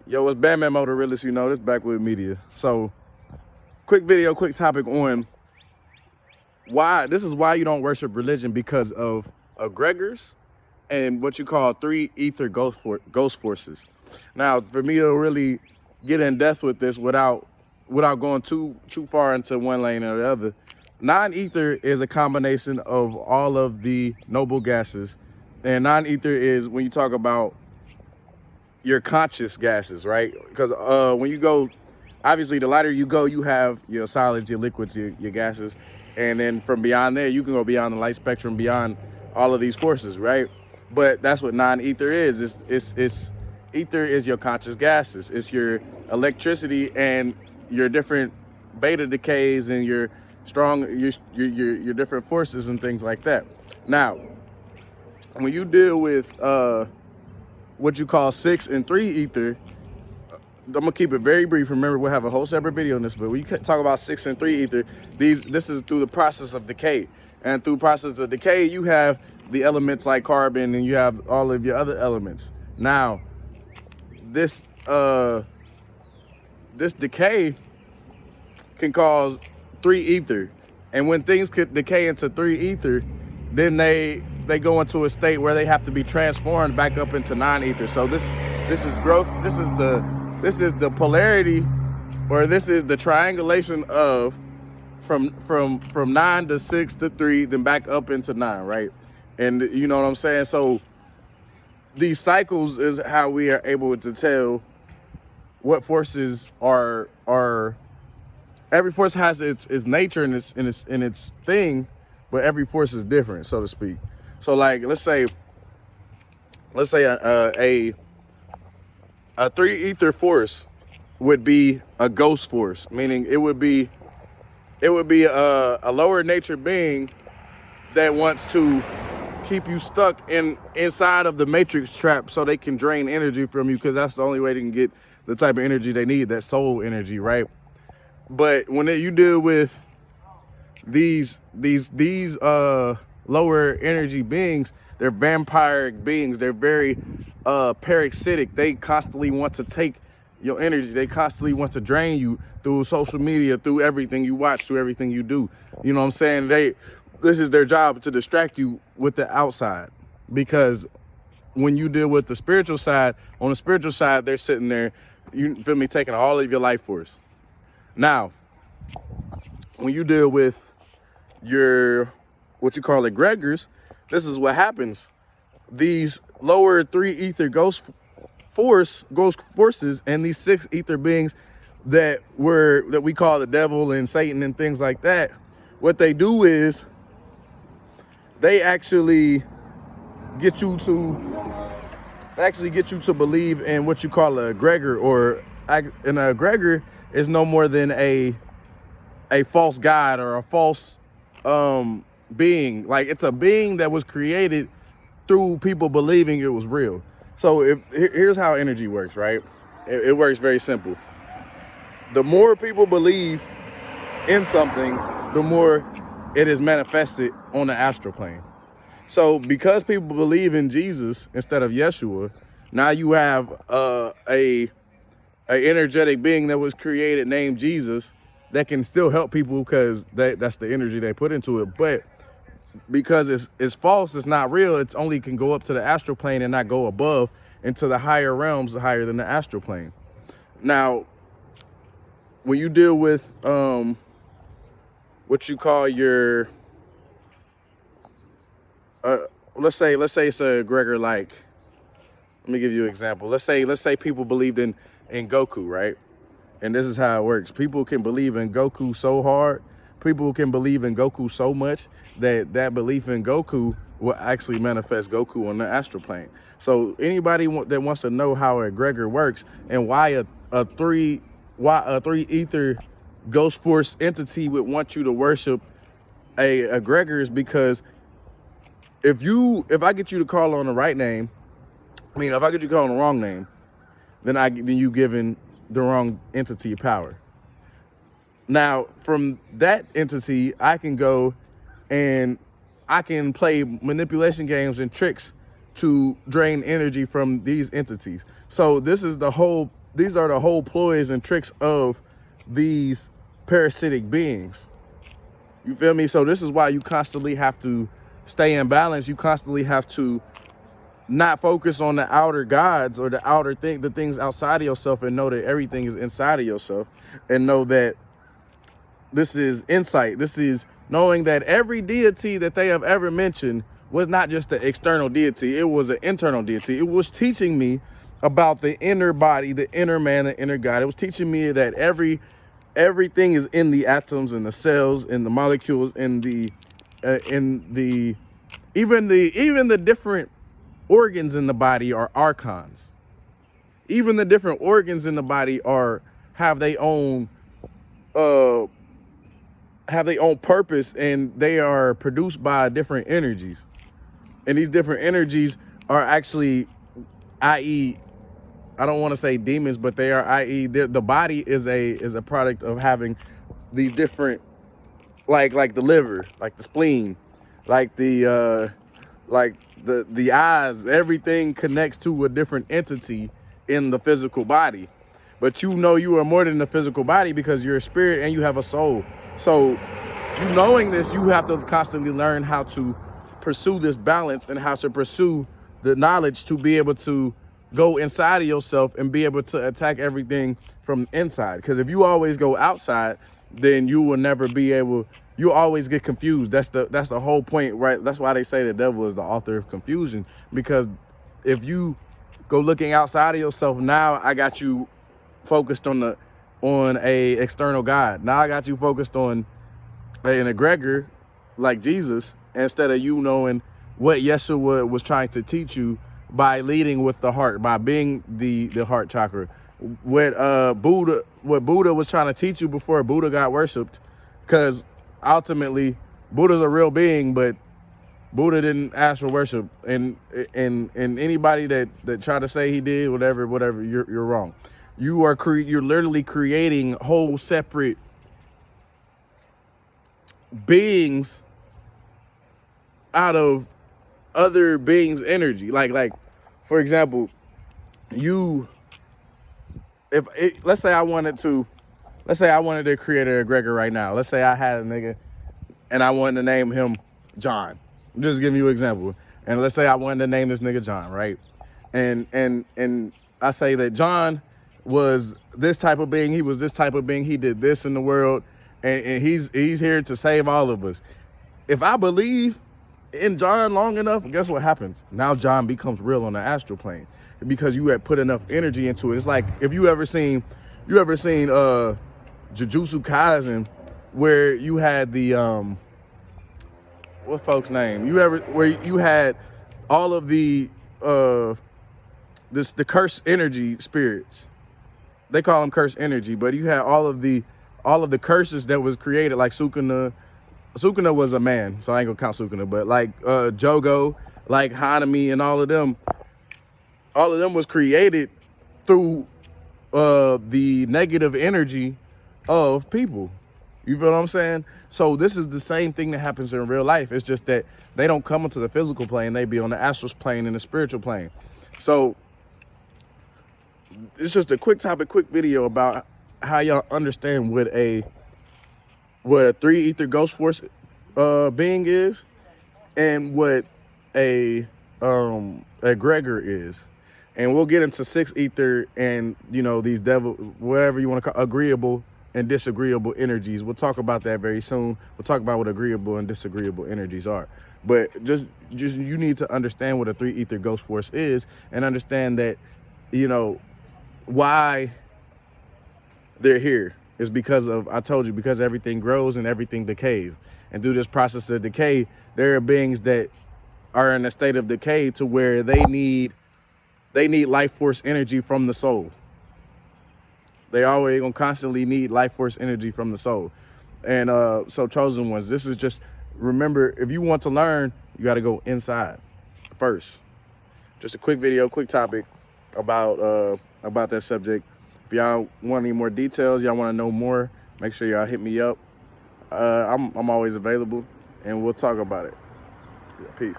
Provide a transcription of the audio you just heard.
Yo, it's Batman Motor Realist, this Backwood Media. So, quick video, quick topic on why you don't worship religion, because of egregores and what you call three ether ghost forces. Now, for me to really get in depth with this without going too far into one lane or the other, non-ether is a combination of all of the noble gases, and non-ether is when you talk about your conscious gases, right? Because when you go, obviously, the lighter you go, you have your solids, your liquids, your gases, and then from beyond there, you can go beyond the light spectrum, beyond all of these forces, right? But that's what non-ether is. It's ether is your conscious gases. It's your electricity and your different beta decays and your strong your different forces and things like that. Now, when you deal with what you call 6 and 3 ether, I'm gonna keep it very brief. Remember, we'll have a whole separate video on this, but we talk about 6 and 3 ether. This is through the process of decay, and through process of decay, you have the elements like carbon, and you have all of your other elements. Now, this this decay can cause 3 ether, and when things could decay into 3 ether, then they go into a state where they have to be transformed back up into non-ether. So this is growth. This is the polarity, or this is the triangulation of from 9 to 6 to 3, then back up into 9, right? And you know what I'm saying? So these cycles is how we are able to tell what forces are every force has its nature and its thing, but every force is different, so to speak. So like let's say a 3 ether force would be a ghost force, meaning it would be a lower nature being that wants to keep you stuck inside of the matrix trap so they can drain energy from you, because that's the only way they can get the type of energy they need, that soul energy, right? But when you deal with these lower energy beings, they're vampiric beings. They're very parasitic. They constantly want to take your energy. They constantly want to drain you through social media, through everything you watch, through everything you do. You know what I'm saying? This is their job, to distract you with the outside. Because when you deal with the spiritual side, on the spiritual side, they're sitting there, you feel me, taking all of your life force. Now, when you deal with your what you call egregores, this is what happens. These lower 3 ether ghost forces and these 6 ether beings that we call the devil and Satan and things like that, what they do is they actually get you to believe in what you call an egregor, or an egregor is no more than a false god or a false being. Like, it's a being that was created through people believing it was real. So here's how energy works, right? It works very simple. The more people believe in something, the more it is manifested on the astral plane. So because people believe in Jesus instead of Yeshua, now you have a energetic being that was created named Jesus that can still help people, because that's the energy they put into it. But because it's false, it's not real, it's only can go up to the astral plane and not go above into the higher realms, higher than the astral plane. Now, when you deal with what you call your let's say it's a egregor, like, let me give you an example. Let's say people believed in Goku, right? And this is how it works. People can believe in Goku so hard, people can believe in Goku so much that belief in Goku will actually manifest Goku on the astral plane. So anybody that wants to know how an egregor works and why a three ether ghost force entity would want you to worship a egregor, is because if I get you to call on the right name, if I get you to call on the wrong name, then you giving the wrong entity power. Now, from that entity, I can go and I can play manipulation games and tricks to drain energy from these entities. So this is the whole these are the whole ploys and tricks of these parasitic beings. You feel me? So this is why you constantly have to stay in balance. You constantly have to not focus on the outer gods or the outer the things outside of yourself, and know that everything is inside of yourself, and know that this is insight. This is knowing that every deity that they have ever mentioned was not just the external deity, it was an internal deity. It was teaching me about the inner body, the inner man, the inner God. It was teaching me that everything is in the atoms and the cells and the molecules and in the even the different organs in the body are archons. Even the different organs in the body have their own uh have their own purpose, and they are produced by different energies. And these different energies are actually, i.e., I don't want to say demons, but they are, i.e., the body is a product of having these different, like the liver, like the spleen, like the eyes. Everything connects to a different entity in the physical body. But you know you are more than the physical body, because you're a spirit and you have a soul. So you knowing this, you have to constantly learn how to pursue this balance and how to pursue the knowledge to be able to go inside of yourself and be able to attack everything from inside. Because if you always go outside, then you will never be able, you always get confused. That's the whole point, right? That's why they say the devil is the author of confusion. Because if you go looking outside of yourself, now I got you focused on a external God. Now I got you focused on an egregor like Jesus, instead of you knowing what Yeshua was trying to teach you by leading with the heart, by being the heart chakra. What Buddha was trying to teach you before Buddha got worshipped, because ultimately Buddha's a real being, but Buddha didn't ask for worship. And anybody that try to say he did, whatever, you're wrong. You're literally creating whole separate beings out of other beings' energy. Like for example, let's say I wanted to create an egregor right now. Let's say I had a nigga and I wanted to name him John. I'm just giving you an example. And let's say I wanted to name this nigga John, right? And I say that John was this type of being, he was this type of being, he did this in the world, and he's here to save all of us. If I believe in John long enough, guess what happens? Now John becomes real on the astral plane, because you had put enough energy into it. It's like if you ever seen Jujutsu Kaisen, where you had the what folks name? Where you had all of the the cursed energy spirits. They call them cursed energy, but you had all of the curses that was created, like Sukuna. Sukuna was a man, so I ain't gonna count Sukuna, but like Jogo, like Hanami, and all of them was created through the negative energy of people. You feel what I'm saying? So this is the same thing that happens in real life. It's just that they don't come into the physical plane, they be on the astral plane and the spiritual plane. So it's just a quick video about how y'all understand what a 3 ether ghost force being is, and what a egregor is. And we'll get into 6 ether and, you know, these devil, whatever you want to call, agreeable and disagreeable energies. We'll talk about that very soon. We'll talk about what agreeable and disagreeable energies are. But just you need to understand what a 3 ether ghost force is, and understand that, you know, why they're here is because of, I told you, because everything grows and everything decays. And through this process of decay, there are beings that are in a state of decay to where they need life force energy from the soul. They always gonna constantly need life force energy from the soul. And so chosen ones, this is just, remember, if you want to learn, you got to go inside first. Just a quick video, quick topic about that subject. If y'all want any more details, y'all want to know more, make sure y'all hit me up. I'm always available, and we'll talk about it. Peace.